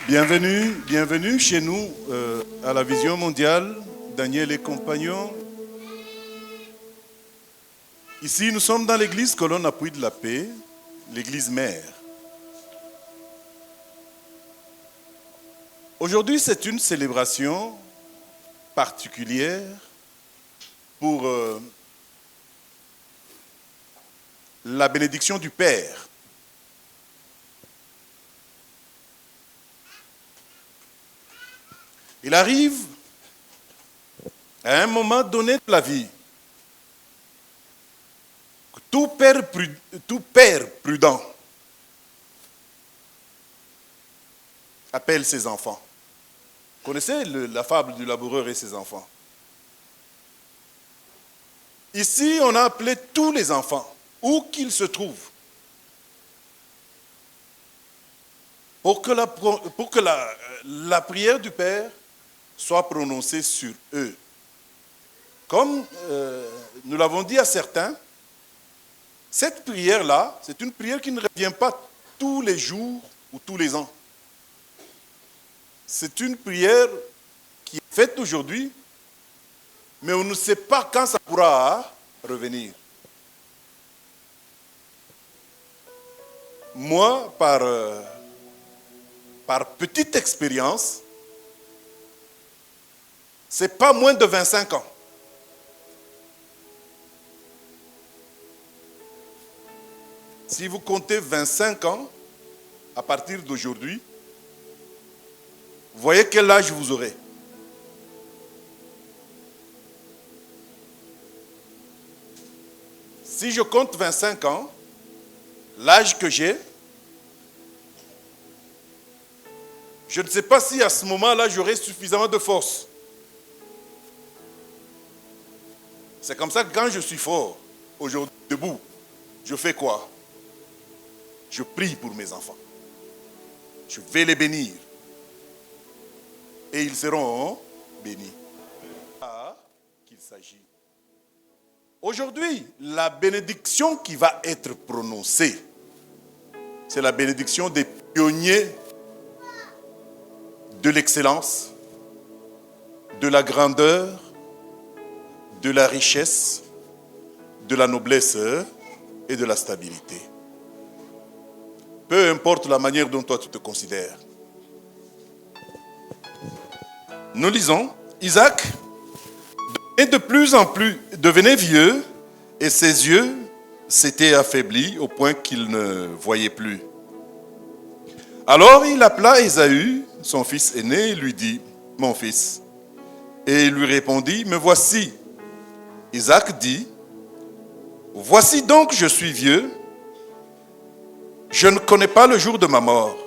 Bienvenue chez nous à la Vision mondiale, Daniel et compagnons. Ici, nous sommes dans l'église Colonne Appui de la Paix, l'église mère. Aujourd'hui, c'est une célébration particulière pour la bénédiction du Père. Il arrive à un moment donné de la vie que tout père prudent appelle ses enfants. Vous connaissez la fable du laboureur et ses enfants? Ici, on a appelé tous les enfants, où qu'ils se trouvent, pour que la prière du Père soit prononcée sur eux. Comme nous l'avons dit à certains, cette prière-là, c'est une prière qui ne revient pas tous les jours ou tous les ans. C'est une prière qui est faite aujourd'hui, mais on ne sait pas quand ça pourra revenir. Moi, par petite expérience, ce n'est pas moins de 25 ans. Si vous comptez 25 ans, à partir d'aujourd'hui, vous voyez quel âge vous aurez. Si je compte 25 ans, l'âge que j'ai, je ne sais pas si à ce moment-là, j'aurai suffisamment de force. C'est comme ça que quand je suis fort, aujourd'hui, debout, je fais quoi? Je prie pour mes enfants. Je vais les bénir. Et ils seront bénis. Qu'il s'agit. Aujourd'hui, la bénédiction qui va être prononcée, c'est la bénédiction des pionniers de l'excellence, de la grandeur, de la richesse, de la noblesse et de la stabilité. Peu importe la manière dont toi tu te considères. Nous lisons, Isaac devenait vieux et ses yeux s'étaient affaiblis au point qu'il ne voyait plus. Alors il appela Ésaü, son fils aîné, et lui dit, « Mon fils. » Et il lui répondit, « Me voici. » Isaac dit, « Voici donc je suis vieux, je ne connais pas le jour de ma mort.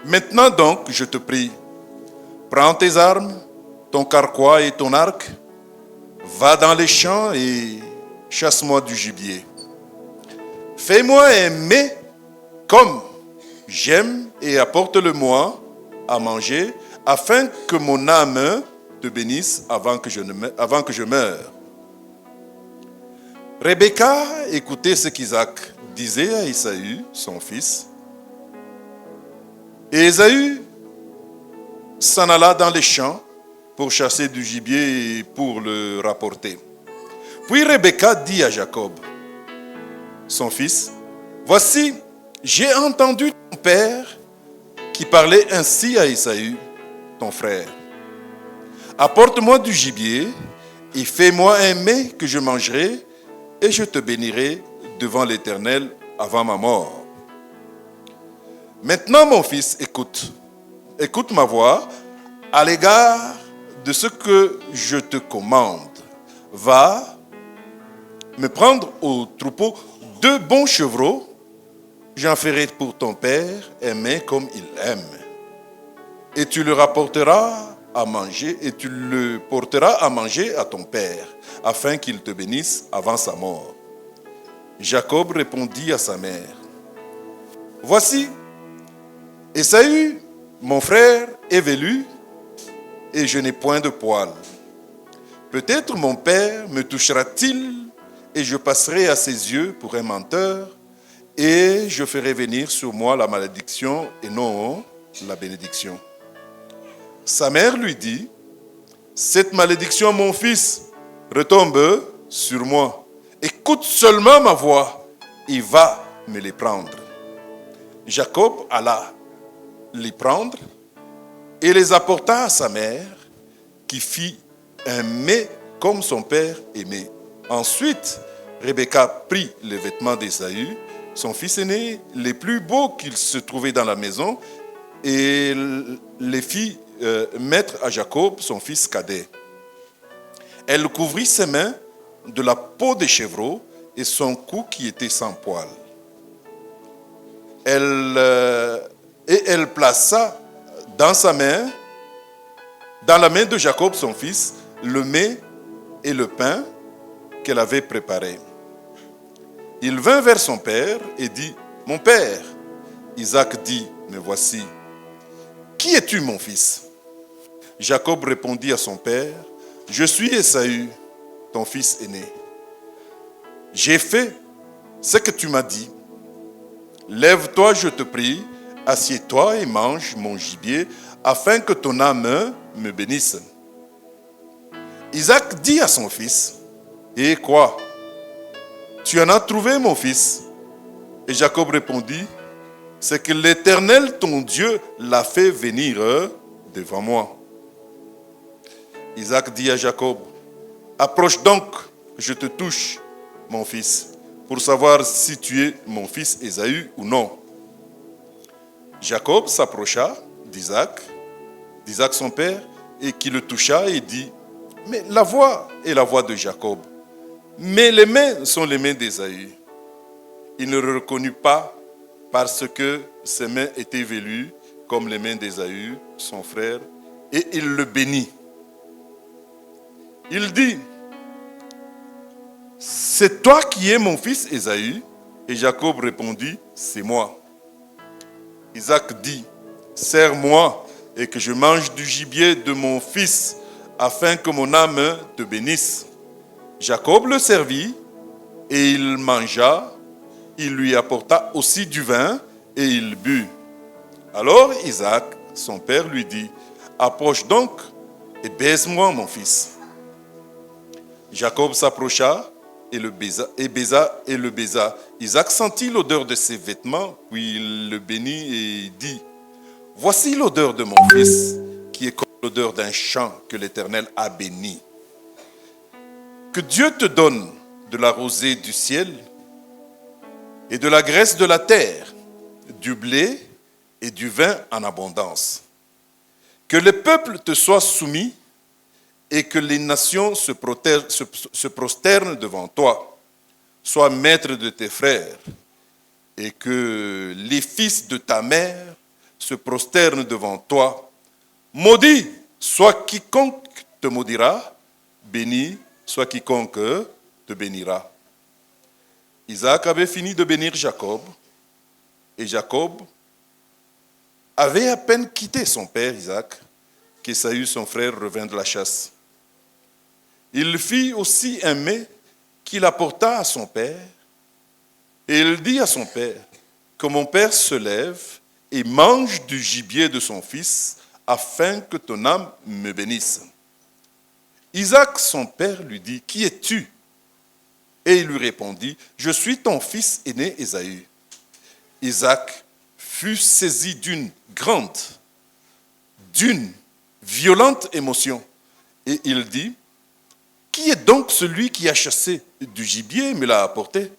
Maintenant donc, je te prie, prends tes armes, ton carquois et ton arc, va dans les champs et chasse-moi du gibier. Fais-moi aimer comme j'aime et apporte-le-moi à manger, afin que mon âme te bénisse avant que je meure. » Rebecca écoutait ce qu'Isaac disait à Ésaü, son fils. Et Ésaü s'en alla dans les champs pour chasser du gibier et pour le rapporter. Puis Rebecca dit à Jacob, son fils, « Voici, j'ai entendu ton père qui parlait ainsi à Ésaü, ton frère. Apporte-moi du gibier et fais-moi aimer que je mangerai et je te bénirai devant l'Éternel avant ma mort. Maintenant, mon fils, écoute ma voix à l'égard de ce que je te commande. Va me prendre au troupeau 2 bons chevreaux, j'en ferai pour ton père aimer comme il aime. Et tu le rapporteras à manger, et tu le porteras à manger à ton père, afin qu'il te bénisse avant sa mort. » Jacob répondit à sa mère, « Voici, Ésaü, mon frère, est velu, et je n'ai point de poil. Peut-être mon père me touchera-t-il, et je passerai à ses yeux pour un menteur, et je ferai venir sur moi la malédiction et non la bénédiction. Sa mère lui dit, cette malédiction, mon fils, retombe sur moi. Écoute seulement ma voix et va me les prendre. Jacob alla les prendre et les apporta à sa mère, qui fit un mets comme son père aimait. Ensuite, Rebecca prit les vêtements d'Ésaü, son fils aîné, les plus beaux qu'il se trouvait dans la maison, et les fit mettre à Jacob, son fils cadet. Elle couvrit ses mains de la peau des chevreaux et son cou qui était sans poil. Elle plaça dans la main de Jacob, son fils, le mets et le pain qu'elle avait préparé. Il vint vers son père et dit, « Mon père !» Isaac dit, « Me voici. Qui es-tu, mon fils ?» Jacob répondit à son père, « Je suis Ésaü, ton fils aîné. J'ai fait ce que tu m'as dit. Lève-toi, je te prie, assieds-toi et mange mon gibier, afin que ton âme me bénisse. » Isaac dit à son fils, « Et quoi? Tu en as trouvé, mon fils ?» Et Jacob répondit, « C'est que l'Éternel, ton Dieu, l'a fait venir devant moi. » Isaac dit à Jacob, « Approche donc, je te touche, mon fils, pour savoir si tu es mon fils Ésaü ou non. » Jacob s'approcha d'Isaac son père, et qui le toucha et dit, « Mais la voix est la voix de Jacob, mais les mains sont les mains d'Ésaü. » Il ne le reconnut pas parce que ses mains étaient velues comme les mains d'Ésaü, son frère, et il le bénit. Il dit, « C'est toi qui es mon fils Ésaü ?» Et Jacob répondit, « C'est moi. » Isaac dit, « Sers-moi et que je mange du gibier de mon fils, afin que mon âme te bénisse. » Jacob le servit, et il mangea. Il lui apporta aussi du vin, et il but. Alors Isaac, son père, lui dit, « Approche donc et baise-moi, mon fils. » Jacob s'approcha et le baisa. Isaac sentit l'odeur de ses vêtements, puis il le bénit et dit, « Voici l'odeur de mon fils, qui est comme l'odeur d'un champ que l'Éternel a béni. Que Dieu te donne de la rosée du ciel et de la graisse de la terre, du blé et du vin en abondance. Que les peuples te soient soumis et que les nations se prosternent devant toi. Sois maître de tes frères et que les fils de ta mère se prosternent devant toi. Maudit soit quiconque te maudira, béni soit quiconque te bénira. » Isaac avait fini de bénir Jacob, et Jacob avait à peine quitté son père Isaac qu'Ésaü, son frère, revint de la chasse. Il fit aussi un mets qu'il apporta à son père, et il dit à son père, « Que mon père se lève et mange du gibier de son fils, afin que ton âme me bénisse. » Isaac, son père, lui dit, « Qui es-tu » Et il lui répondit, « Je suis ton fils aîné Ésaü. » Isaac fut saisi d'une violente émotion. Et il dit, « Qui est donc celui qui a chassé du gibier et me l'a apporté?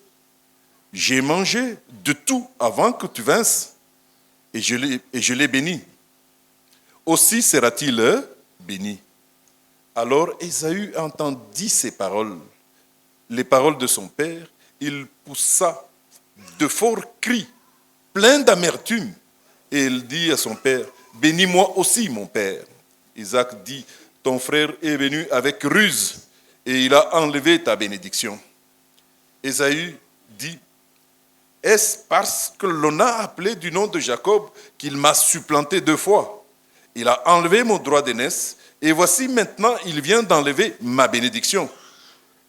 J'ai mangé de tout avant que tu vinsses, et je l'ai béni. Aussi sera-t-il béni. » Alors Ésaü entendit ces paroles, les paroles de son père. Il poussa de forts cris, pleins d'amertume, et il dit à son père, « Bénis-moi aussi, mon père. » Isaac dit, « Ton frère est venu avec ruse, et il a enlevé ta bénédiction. » Ésaü dit, « Est-ce parce que l'on a appelé du nom de Jacob qu'il m'a supplanté 2 fois? Il a enlevé mon droit d'aînesse, et voici maintenant il vient d'enlever ma bénédiction. »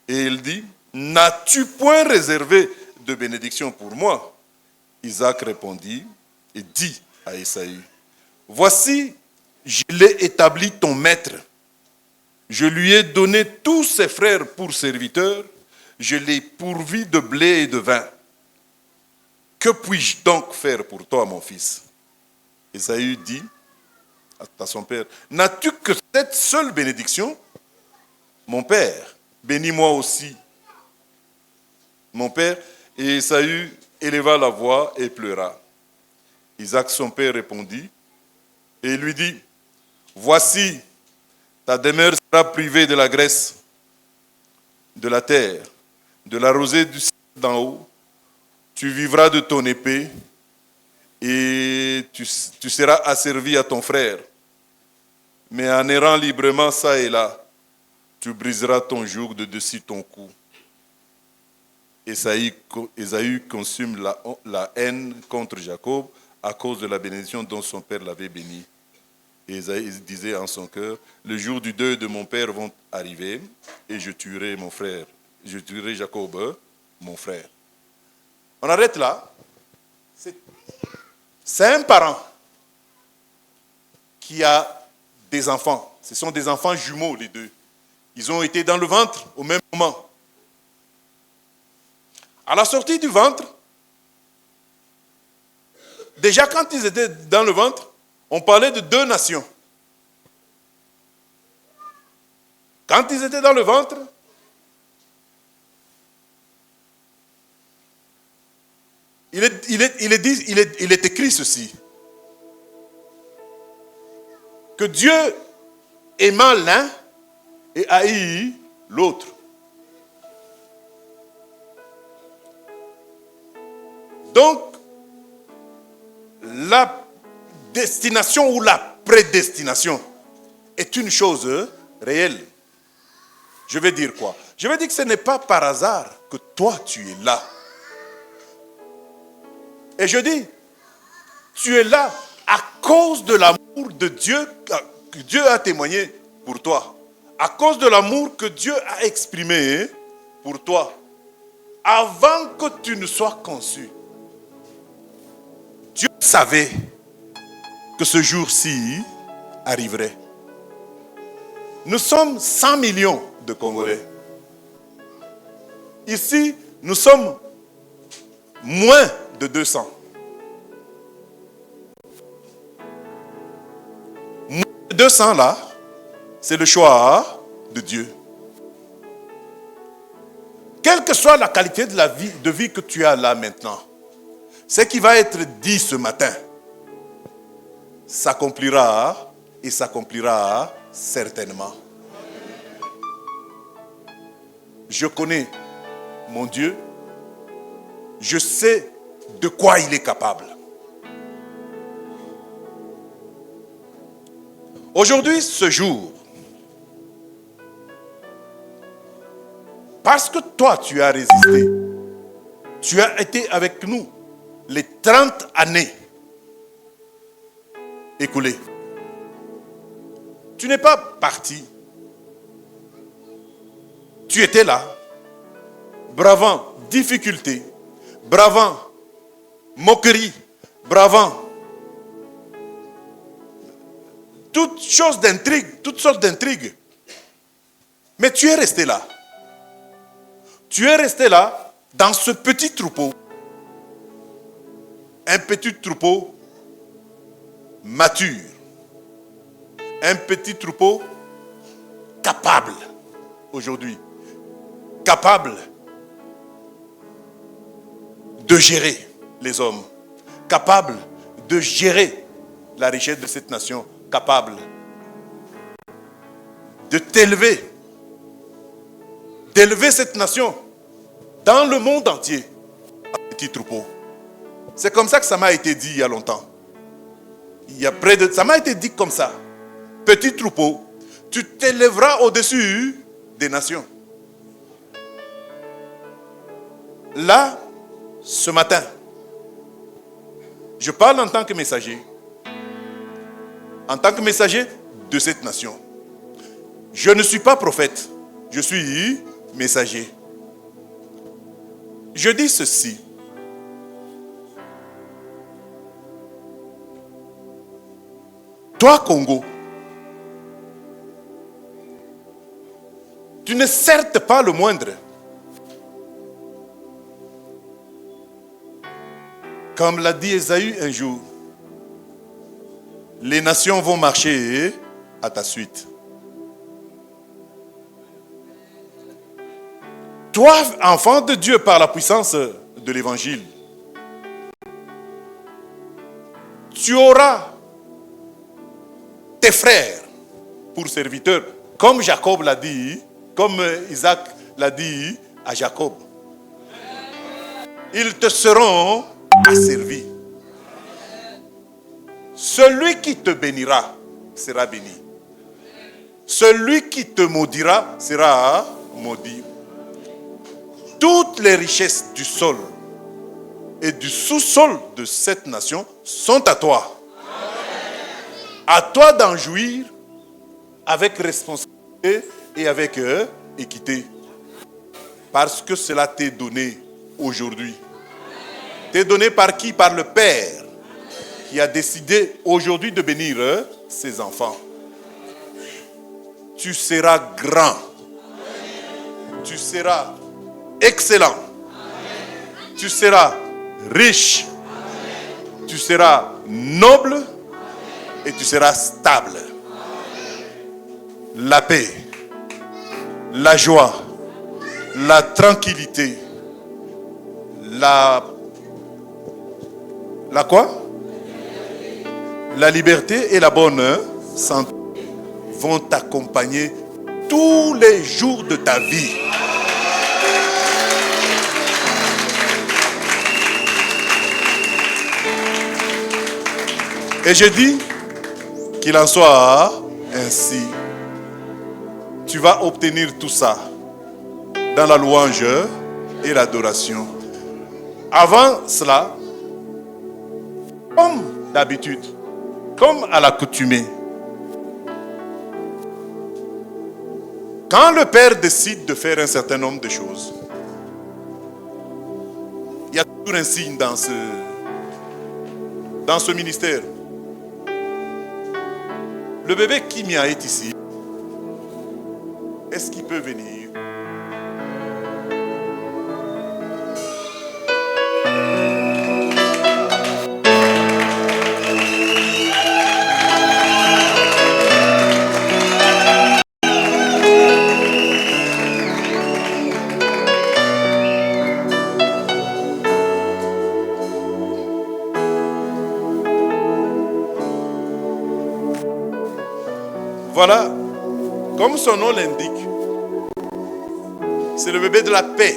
Et il dit, « N'as-tu point réservé de bénédiction pour moi? » Isaac répondit et dit à Ésaü, « voici, je l'ai établi ton maître. Je lui ai donné tous ses frères pour serviteurs. Je l'ai pourvu de blé et de vin. Que puis-je donc faire pour toi, mon fils? Ésaü dit à son père, n'as-tu que cette seule bénédiction? Mon père, bénis-moi aussi. Mon père, et Ésaü éleva la voix et pleura. Isaac, son père, répondit et lui dit, voici, ta demeure sera privée de la graisse, de la terre, de la rosée du ciel d'en haut. Tu vivras de ton épée et tu seras asservi à ton frère. Mais en errant librement ça et là, tu briseras ton joug de dessus ton cou. Ésaü consume la haine contre Jacob à cause de la bénédiction dont son père l'avait béni. Et Ésaü disait en son cœur, le jour du deuil de mon père vont arriver et je tuerai mon frère. Je tuerai Jacob, mon frère. On arrête là. C'est un parent qui a des enfants. Ce sont des enfants jumeaux, les deux. Ils ont été dans le ventre au même moment. À la sortie du ventre, déjà quand ils étaient dans le ventre, on parlait de deux nations. Quand ils étaient dans le ventre, il est écrit ceci, que Dieu aimant l'un et haït l'autre. Donc, la destination ou la prédestination est une chose réelle. Je vais dire quoi? Je vais dire que ce n'est pas par hasard que toi tu es là. Et je dis, tu es là à cause de l'amour de Dieu que Dieu a témoigné pour toi. À cause de l'amour que Dieu a exprimé pour toi. Avant que tu ne sois conçu. Dieu savait que ce jour-ci arriverait. Nous sommes 100 millions de Congolais. Ici, nous sommes moins de 200. Moins de 200 là, c'est le choix de Dieu. Quelle que soit la qualité de vie que tu as là maintenant, ce qui va être dit ce matin s'accomplira et s'accomplira certainement. Je connais mon Dieu, je sais de quoi il est capable. Aujourd'hui, ce jour, parce que toi tu as résisté, tu as été avec nous les 30 années écoulées. Tu n'es pas parti. Tu étais là, bravant difficultés, bravant moquerie, bravant toutes sortes d'intrigues. Mais tu es resté là. Tu es resté là, dans ce petit troupeau. Un petit troupeau mature. Un petit troupeau capable aujourd'hui. Capable de gérer les hommes. Capable de gérer la richesse de cette nation. Capable de t'élever. D'élever cette nation dans le monde entier. Un petit troupeau. C'est comme ça que ça m'a été dit il y a longtemps. Ça m'a été dit comme ça. Petit troupeau, tu t'élèveras au-dessus des nations. Là, ce matin, je parle en tant que messager. En tant que messager de cette nation. Je ne suis pas prophète. Je suis messager. Je dis ceci. Toi, Congo, tu ne certes pas le moindre. Comme l'a dit Ésaü un jour, les nations vont marcher à ta suite. Toi, enfant de Dieu, par la puissance de l'évangile, tu auras tes frères pour serviteurs, comme Jacob l'a dit, comme Isaac l'a dit à Jacob. Ils te seront asservis. Celui qui te bénira sera béni. Celui qui te maudira sera maudit. Toutes les richesses du sol et du sous-sol de cette nation sont à toi. À toi d'en jouir avec responsabilité et avec équité. Parce que cela t'est donné aujourd'hui. T'est donné par qui? Par le Père qui a décidé aujourd'hui de bénir ses enfants. Tu seras grand. Tu seras excellent. Tu seras riche. Tu seras noble. Et tu seras stable. La paix, la joie, la tranquillité, la quoi? La liberté et la bonne santé vont t'accompagner tous les jours de ta vie. Et je dis qu'il en soit ainsi. Tu vas obtenir tout ça dans la louange et l'adoration. Avant cela, comme d'habitude, comme à l'accoutumée, quand le Père décide de faire un certain nombre de choses, il y a toujours un signe dans ce ministère. Le bébé Kimia est ici. Est-ce qu'il peut venir? Voilà, comme son nom l'indique, c'est le bébé de la paix.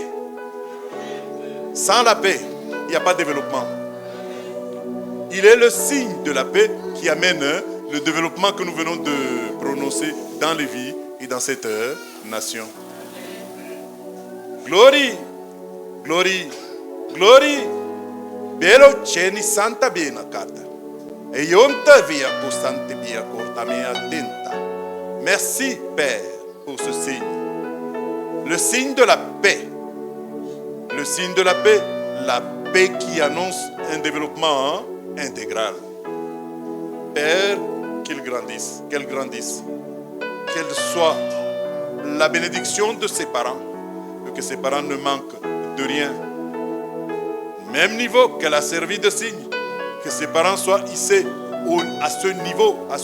Sans la paix, il n'y a pas de développement. Il est le signe de la paix qui amène le développement que nous venons de prononcer dans les vies et dans cette nation. Glory, glory, glory. Belo cheni santa bena kata. E yonta via costante via corta mea tenta. Merci, Père, pour ce signe. Le signe de la paix. Le signe de la paix qui annonce un développement intégral. Père, qu'il grandisse, qu'elle grandisse. Qu'elle soit la bénédiction de ses parents. Que ses parents ne manquent de rien. Même niveau qu'elle a servi de signe. Que ses parents soient hissés à ce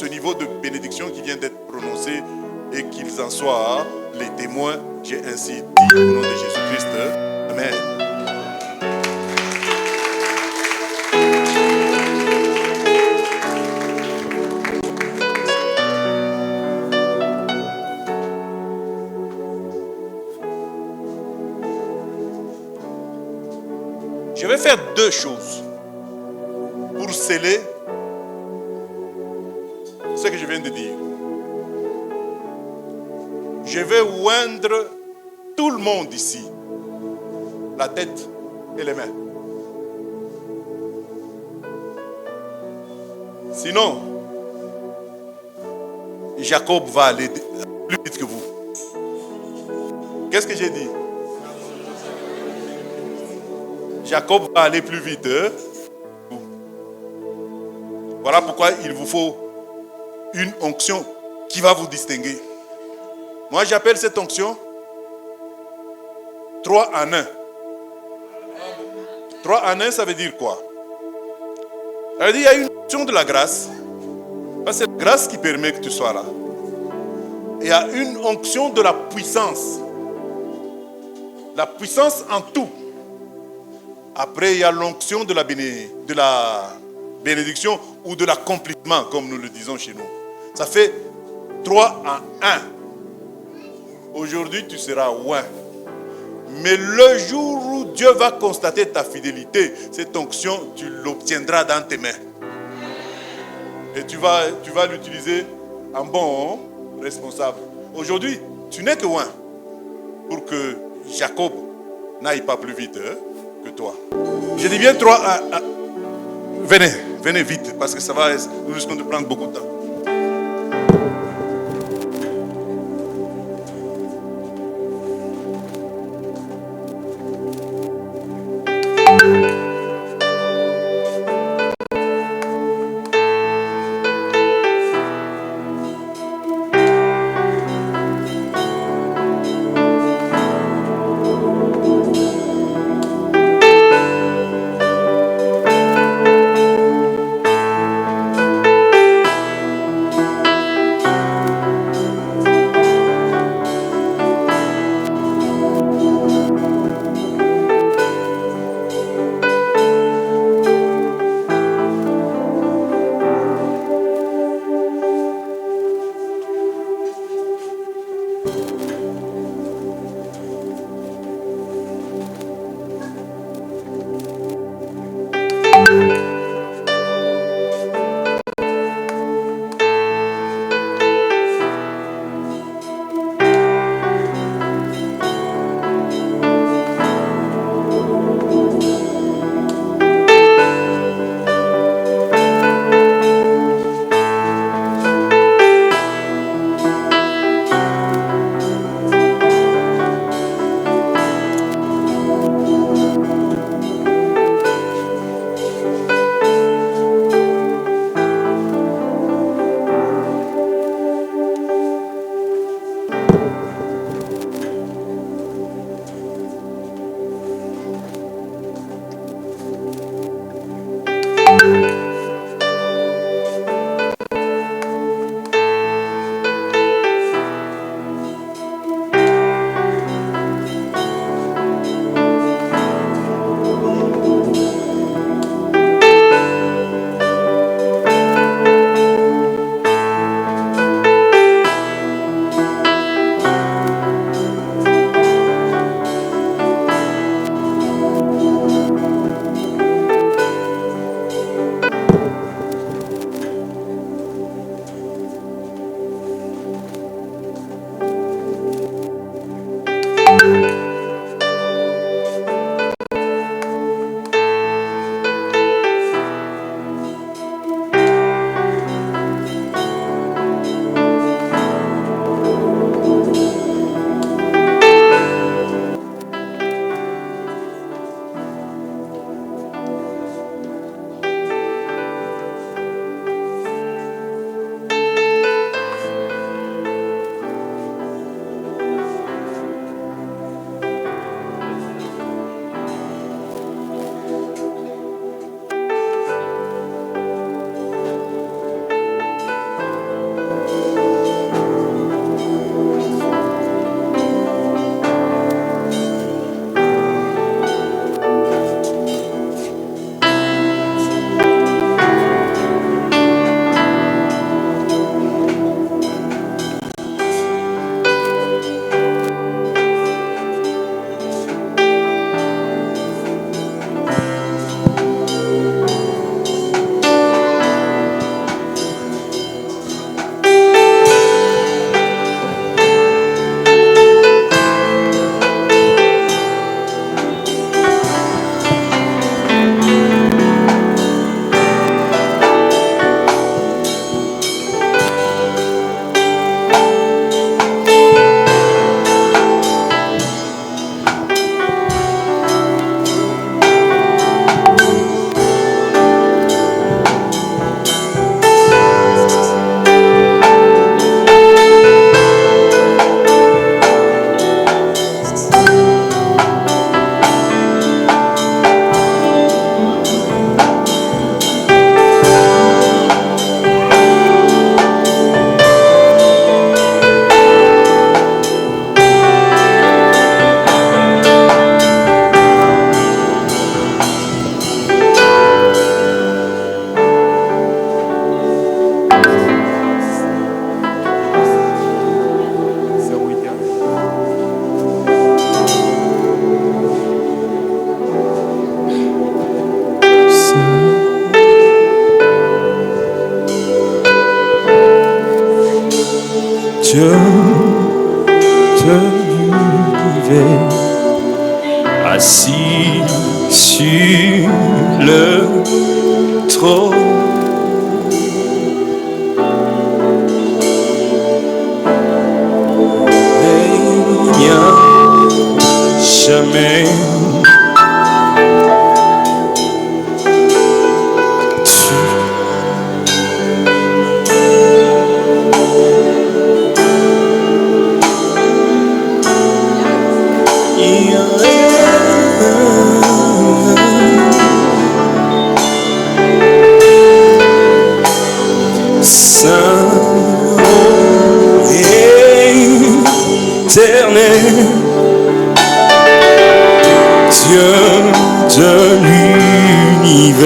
niveau de bénédiction qui vient d'être prononcé et qu'ils en soient les témoins. J'ai ainsi dit au nom de Jésus-Christ. Amen. Je vais faire deux choses pour sceller ce que je viens de dire. Je vais oindre tout le monde ici, la tête et les mains. Sinon, Jacob va aller plus vite que vous. Qu'est-ce que j'ai dit? Jacob va aller plus vite. Voilà pourquoi il vous faut une onction qui va vous distinguer. Moi, j'appelle cette onction 3 en 1. 3 en 1, ça veut dire quoi? Ça veut dire qu'il y a une onction de la grâce. C'est la grâce qui permet que tu sois là. Il y a une onction de la puissance. La puissance en tout. Après, il y a l'onction de la bénédiction ou de l'accomplissement, comme nous le disons chez nous. Ça fait 3 en 1. Aujourd'hui, tu seras loin. Mais le jour où Dieu va constater ta fidélité, cette onction, tu l'obtiendras dans tes mains. Et tu vas l'utiliser en bon responsable. Aujourd'hui, tu n'es que loin pour que Jacob n'aille pas plus vite que toi. Je dis bien 3 à... Venez vite, parce que nous risquons de prendre beaucoup de temps. Dieu de l'univers, assis sur le trône. Jamais Saint éternel, Dieu de l'univers,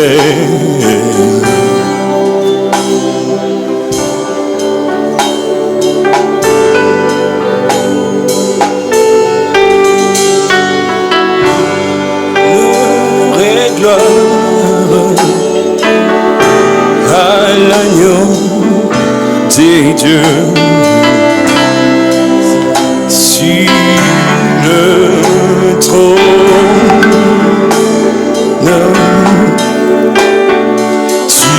gloire et gloire à l'agneau des dieux sur le trône. Tu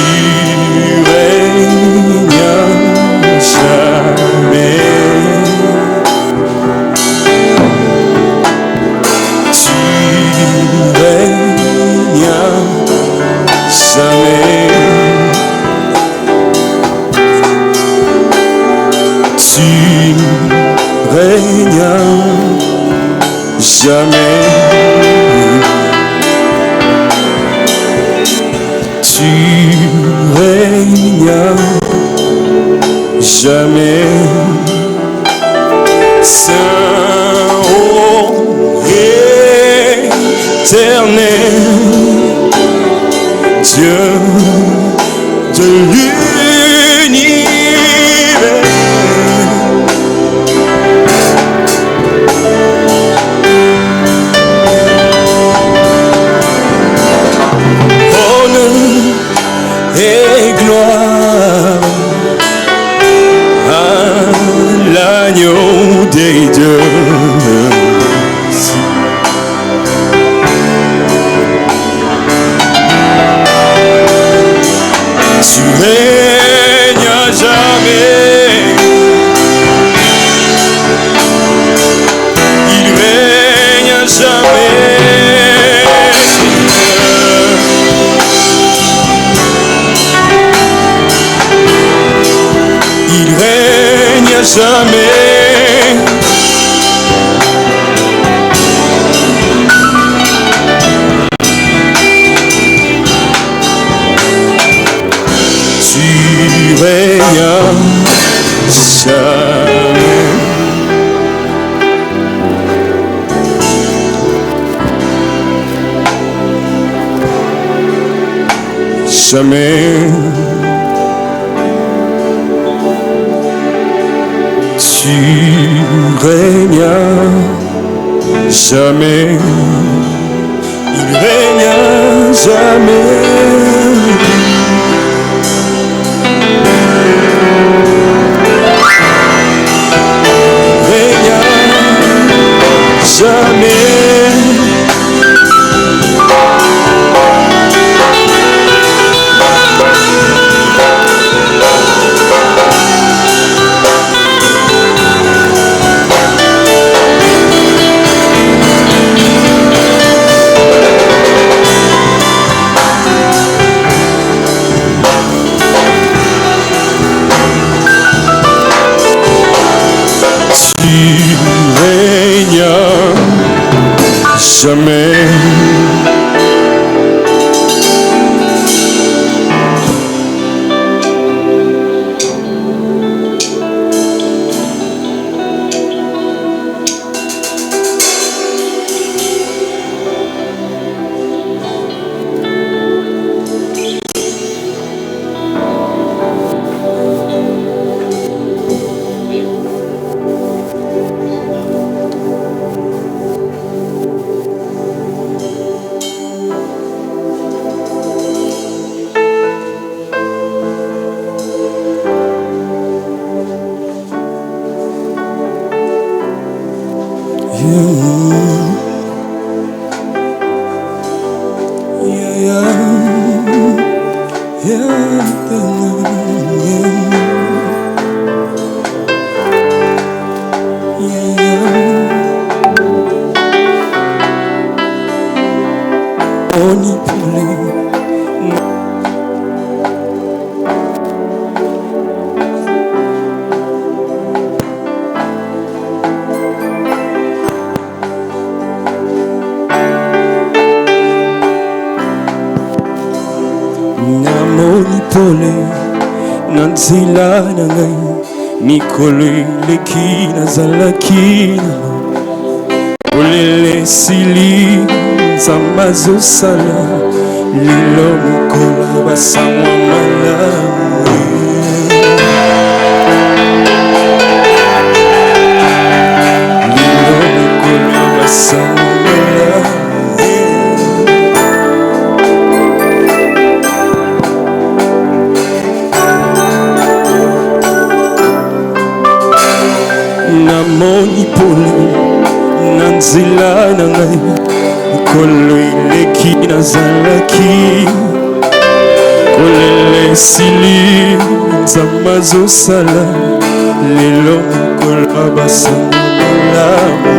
règnes jamais. Tu règnes jamais. Tu règnes jamais. Tu règnes jamais. Saint, haut, éternel, Dieu de l'univers, et gloire à l'agneau des dieux. Tu règnes à jamais. Il règne à jamais. Il règne à jamais. Tu règnes à jamais. Jamais. Tu règnes à jamais. Il règne à jamais. Règne à jamais. Tu règnes à jamais. nzela na ngai mikolo eleki nazalaki polele esili nzambe azosala lelo mokolo basango malamu lelo mokolo basango namoni pole na nzela na ngai mikolo eleki nazalaki kolele esili nzambe azosala lelo mokolo basango malamu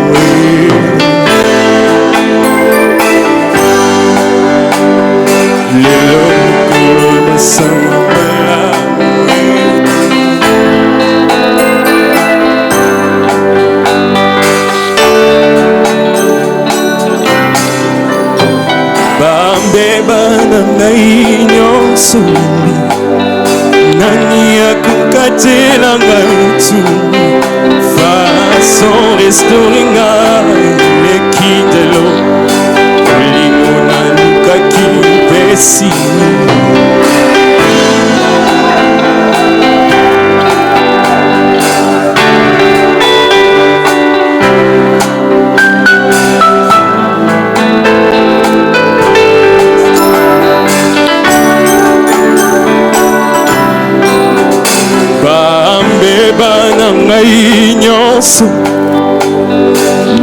lelo mokolo basango bambeba na ngai nyonso nani akokatela ngai tu fason restore ngai lekindelo olingo nalukaki pesi ngai nyonso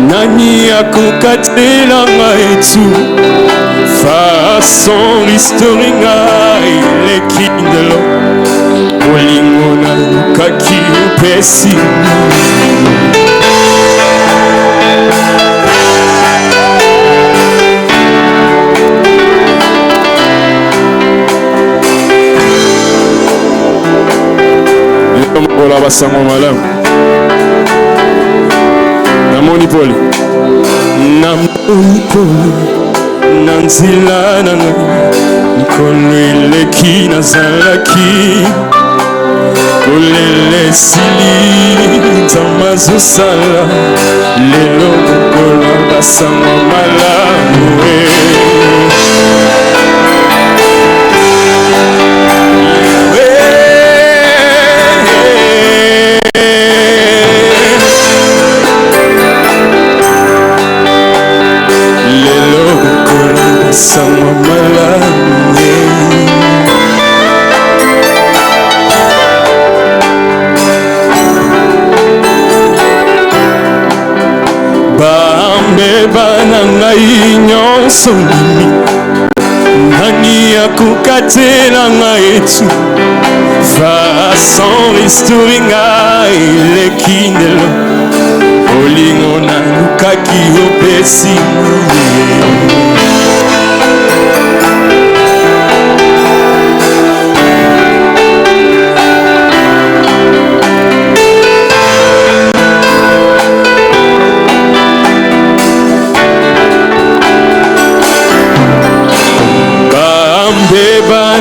nani akokatela ngai tu fason restore ngai lekindelo olingo nalukaki pesi ola basango malamu namoni pole na nzela na ngai mikolo eleki nazalaki kolele esili nzambe azosala lelo mokolo basango malamu basango malamu bambeba na ngai nyonso nani akokatela ngai tu fason restore ngai lekindelo olingo nalukaki opesi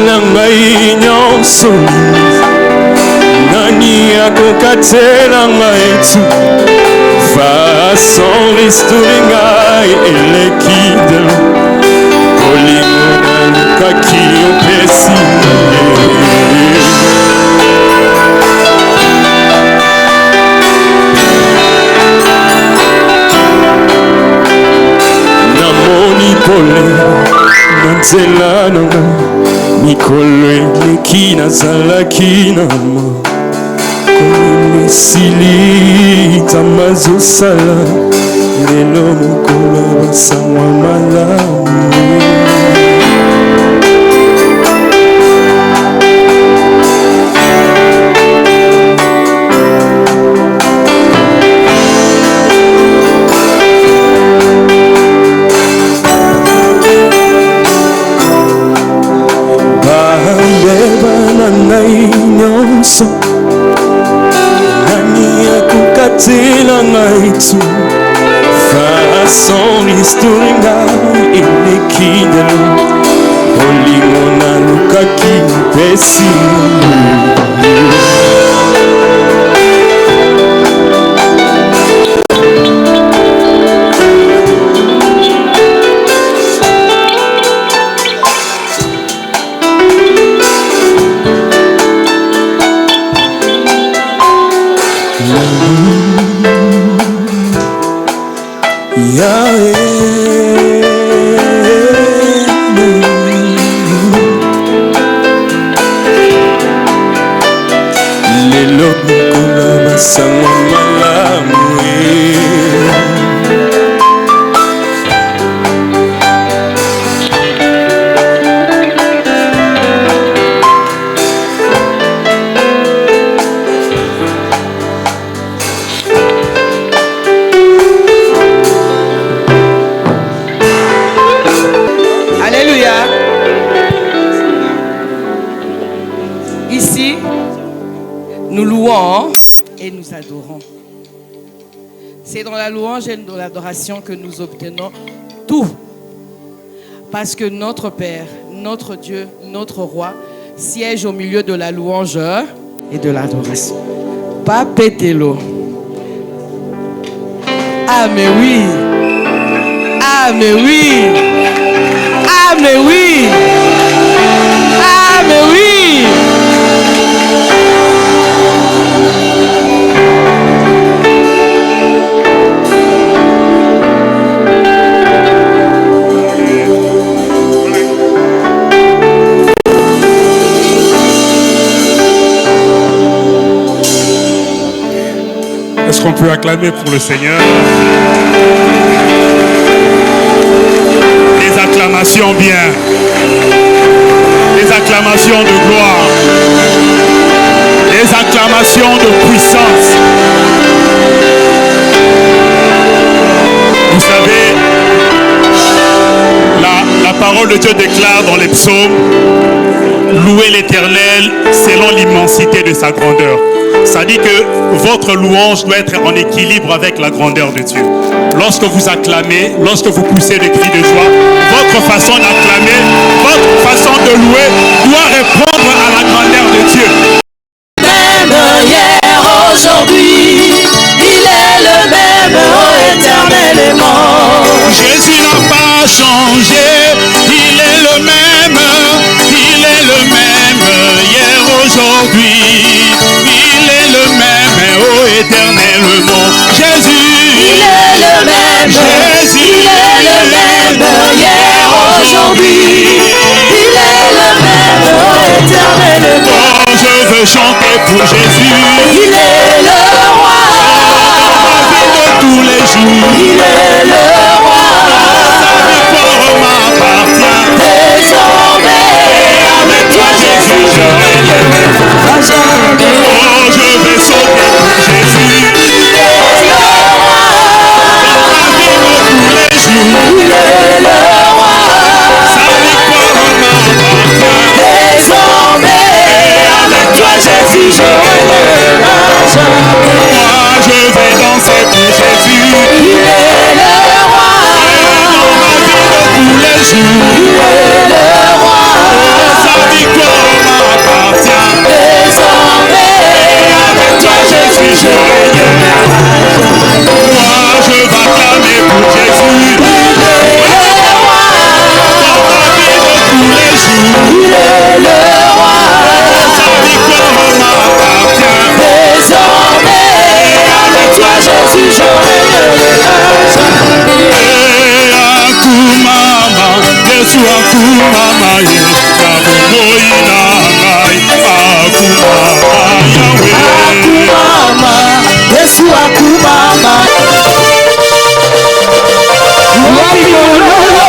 na ngai nyonso nani akokatela ngai tu fason restore ngai elekindelo olingo nalukaki opesi namoni pole na nzela na ngai mikolo eleki nazalaki namo kolele esili nzambe azosala lelo mokolo basango malamu nyonso nani akokatela ngai tu fason restore ngai elekindelo olingo nalukaki pesi Nikola basango malamu Ici, nous louons et nous adorons. C'est dans la louange et dans l'adoration que nous obtenons tout. Parce que notre Père, notre Dieu, notre Roi siège au milieu de la louange et de l'adoration. Papetelo. Ah mais oui. Ah mais oui. Ah mais oui. Ah mais oui. Est-ce qu'on peut acclamer pour le Seigneur? Des acclamations bien. Des acclamations de gloire. Des acclamations de puissance. Vous savez, la parole de Dieu déclare dans les psaumes: louez l'Éternel selon l'immensité de sa grandeur. Ça dit que votre louange doit être en équilibre avec la grandeur de Dieu. Lorsque vous acclamez, lorsque vous poussez des cris de joie, votre façon d'acclamer, votre façon de louer doit répondre à la grandeur de Dieu. Même hier, aujourd'hui, il est le même éternellement. Jésus n'a pas changé, il est le même hier, aujourd'hui. Il est le même, oh éternellement. Jésus, il est le même. Jésus, il est le même hier, aujourd'hui. Il est le même, oh éternellement. oh, je veux chanter pour Jésus. Il est le roi. Dans ma vie de tous les jours. Il est le roi. Sa victoire m'appartient. Désormais, avec toi Jésus, je règne à jamais. Oh, je vais sauter pour Jésus. Il est le roi. Dans ma vie de tous les jours. Il est le roi. Sa victoire m'appartient. Désormais, avec toi Jésus, je règne à jamais. Moi, je vais danser pour Jésus. Il est le roi. Dans ma vie de tous les jours. Il est le roi. Sa victoire m'appartient. Désormais, avec toi Jésus, je règne à jamais. Moi, je vais acclamer pour Jésus. Il est le roi. Dans ma vie de tous les jours. Il est le roi. Sa victoire m'appartient. Désormais, avec toi Jésus, je règne à jamais. Akumama, Yesu akumama ye, kabumoi na ngai, akumama Yahweh. Akumama, Yesu akumama. Wapi ololo?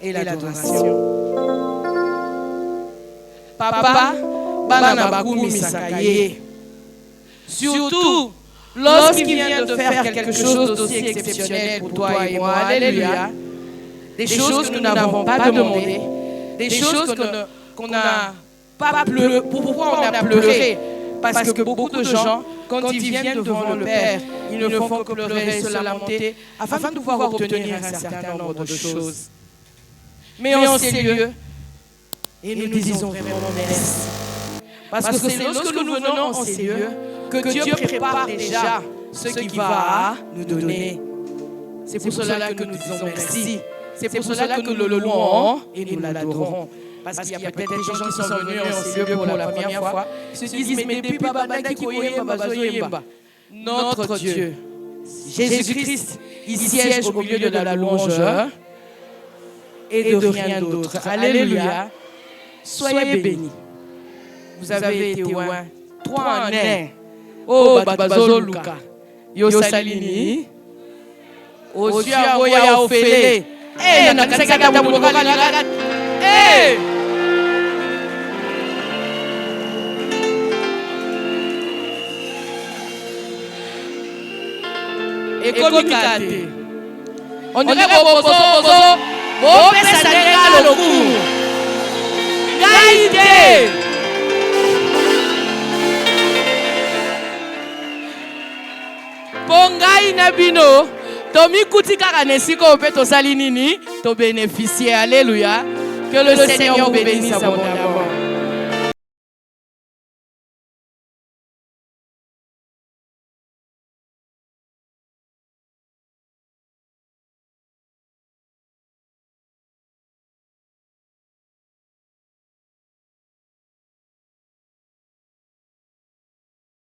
et l'adoration. Papa, bana bakumisaka ye. Surtout lorsqu'il vient de faire quelque chose d'aussi exceptionnel pour toi et moi. Alléluia. Des choses que nous n'avons pas demandées, des choses qu'on n'a pas pleuré. Pourquoi on a pleuré? Parce que beaucoup de gens, quand ils viennent devant le Père, ils ne font que pleurer, se lamenter, afin de pouvoir obtenir un certain nombre de choses. Mais en ces lieux, et nous disons vraiment merci. Parce que c'est lorsque nous venons en ces lieux que Dieu prépare déjà ce qu'il va nous donner. C'est pour cela que nous disons merci. C'est pour cela que nous le louons et nous l'adorons. Parce qu'il y a peut-être des gens qui sont venus en ces lieux pour la première fois, qui se disent, mais depuis notre Dieu, Jésus-Christ, il siège au milieu de la louange et de rien d'autre. Alléluia. Soyez bénis. Vous avez été loin. 3 en 1. Oh, Babazo Luka. Yosalini. Osia Oya Ofele. Eh, nakasaka tamukoka lagata. Eh! Ekomikate. On dirait bozo pesa nenga loku. Gaide. Pongai na bino. Tomi kuti kaka nesiko ope to salinini to bénéficier. Alléluia. Que le Seigneur vous bénisse abondamment.